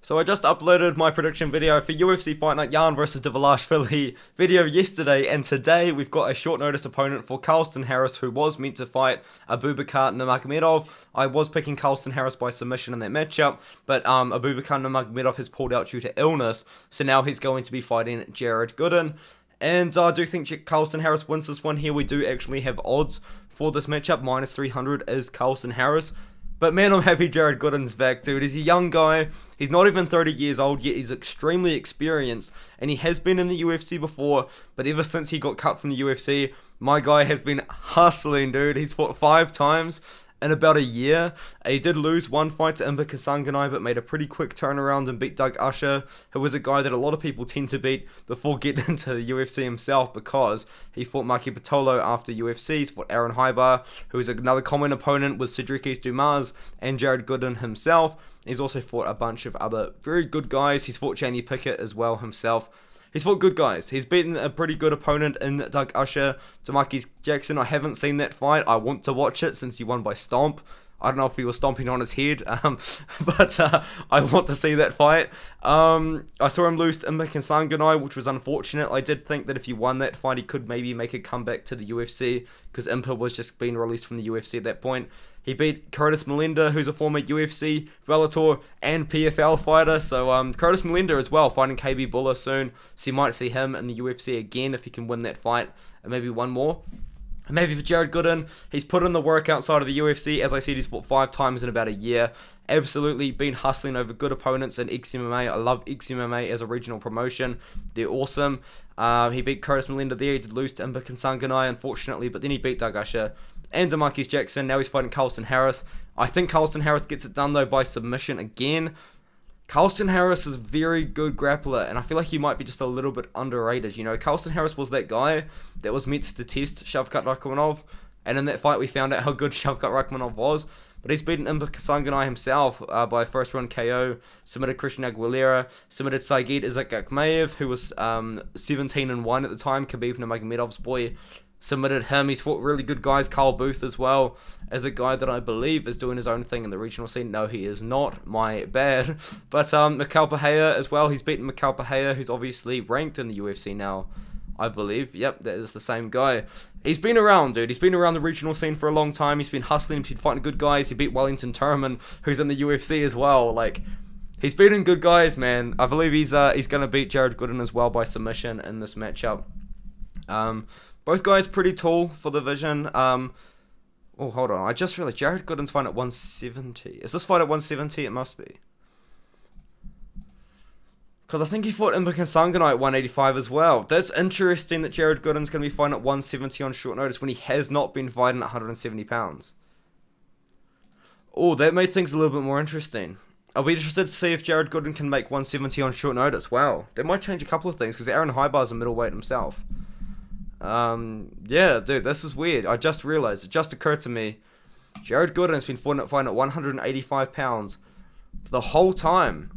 So I just uploaded my prediction video for UFC Fight Night Jan versus Dvalishvili video yesterday, and today we've got a short notice opponent for Carlston Harris, who was meant to fight Abubakar Nurmagomedov. I was picking Carlston Harris by submission in that matchup, but Abubakar Nurmagomedov has pulled out due to illness, so now he's going to be fighting Jared Gooden. And I do think Carlston Harris wins this one here. We do actually have odds for this matchup. Minus 300 is Carlston Harris. But man, I'm happy Jared Gooden's back, dude. He's a young guy. He's not even 30 years old yet. He's extremely experienced. And he has been in the UFC before. But ever since he got cut from the UFC, my guy has been hustling, dude. He's fought 5 times in about a year. He did lose one fight to Imba Kasanganay, but made a pretty quick turnaround and beat Doug Usher, who was a guy that a lot of people tend to beat before getting into the UFC himself, because he fought Maki Pitolo after UFC. He's fought Aaron Hybar, who is another common opponent with Cedric Dumas and Jared Gooden himself. He's also fought a bunch of other very good guys. He's fought Jamie Pickett as well himself. He's fought good guys. He's beaten a pretty good opponent in Doug Usher, Demarcus Jackson. I haven't seen that fight. I want to watch it since he won by stomp. I don't know if he was stomping on his head, but I want to see that fight. I saw him lose to Imba Kasanganay, which was unfortunate. I did think that if he won that fight, he could maybe make a comeback to the UFC, because Imba was just being released from the UFC at that point. He beat Curtis Melinda, who's a former UFC, Bellator, and PFL fighter. So Curtis Melinda as well, fighting KB Buller soon. So you might see him in the UFC again if he can win that fight, and maybe one more. Maybe for Jared Gooden, he's put in the work outside of the UFC. As I said, he's fought 5 times in about a year. Absolutely been hustling over good opponents in XMMA. I love XMMA as a regional promotion. They're awesome. He beat Curtis Melinda there. He did lose to Imba Kasanganay, unfortunately, but then he beat Doug Usher and Demarcus Jackson. Now he's fighting Carlston Harris. I think Carlston Harris gets it done, though, by submission again. Carlston Harris is a very good grappler, and I feel like he might be just a little bit underrated. You know, Carlston Harris was that guy that was meant to test Shavkat Rakhmonov, and in that fight we found out how good Shavkat Rakhmonov was. But he's beaten Imba Kasanganay himself by a first-round KO, submitted Christian Aguilera, submitted Saigid Isakakmaev, who was 17-1 at the time, Khabib Nurmagomedov's boy. Submitted him. He's fought really good guys. Carl Booth as well, as a guy that I believe is doing his own thing in the regional scene. No, he is not. My bad. But Mikhail Pereira as well. He's beaten Mikhail Pereira, who's obviously ranked in the UFC now, I believe. Yep, that is the same guy. He's been around, dude. He's been around the regional scene for a long time. He's been hustling. He's been fighting good guys. He beat Wellington Turman, who's in the UFC as well. Like, he's beating good guys, man. I believe he's going to beat Jared Gooden as well by submission in this matchup. Both guys pretty tall for the division. Oh, hold on. I just realized Jared Gooden's fight at 170. Is this fight at 170? It must be. Because I think he fought Imba Kasanganay at 185 as well. That's interesting that Jared Gooden's going to be fighting at 170 on short notice when he has not been fighting at 170 pounds. Oh, that made things a little bit more interesting. I'll be interested to see if Jared Gooden can make 170 on short notice. Wow. That might change a couple of things, because Aaron Hybar's a middleweight himself. Yeah, dude, this is weird. I just realized, it just occurred to me, Jared Gooden has been fighting at 185 pounds the whole time.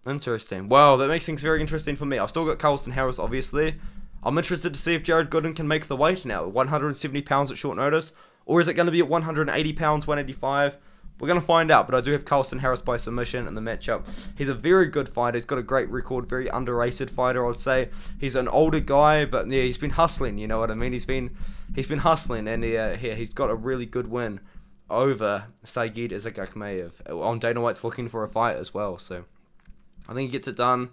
Interesting. Wow, that makes things very interesting for me. I've still got Carlston Harris, obviously. I'm interested to see if Jared Gooden can make the weight now, 170 pounds at short notice, or is it going to be at 180 pounds, 185? We're going to find out, but I do have Carlston Harris by submission in the matchup. He's a very good fighter. He's got a great record, very underrated fighter, I'd say. He's an older guy, but yeah, he's been hustling, you know what I mean? He's been hustling, and he's got a really good win over Saigid Isakakmaev. On Dana White's looking for a fight as well, so I think he gets it done.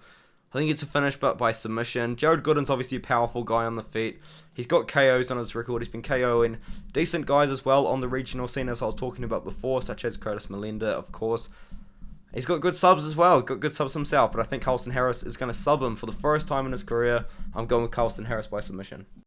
I think it's a finish, but by submission. Jared Gooden's obviously a powerful guy on the feet. He's got KOs on his record. He's been KOing decent guys as well on the regional scene, as I was talking about before, such as Curtis Melinda, of course. He's got good subs as well. Got good subs himself, but I think Carlston Harris is going to sub him for the first time in his career. I'm going with Carlston Harris by submission.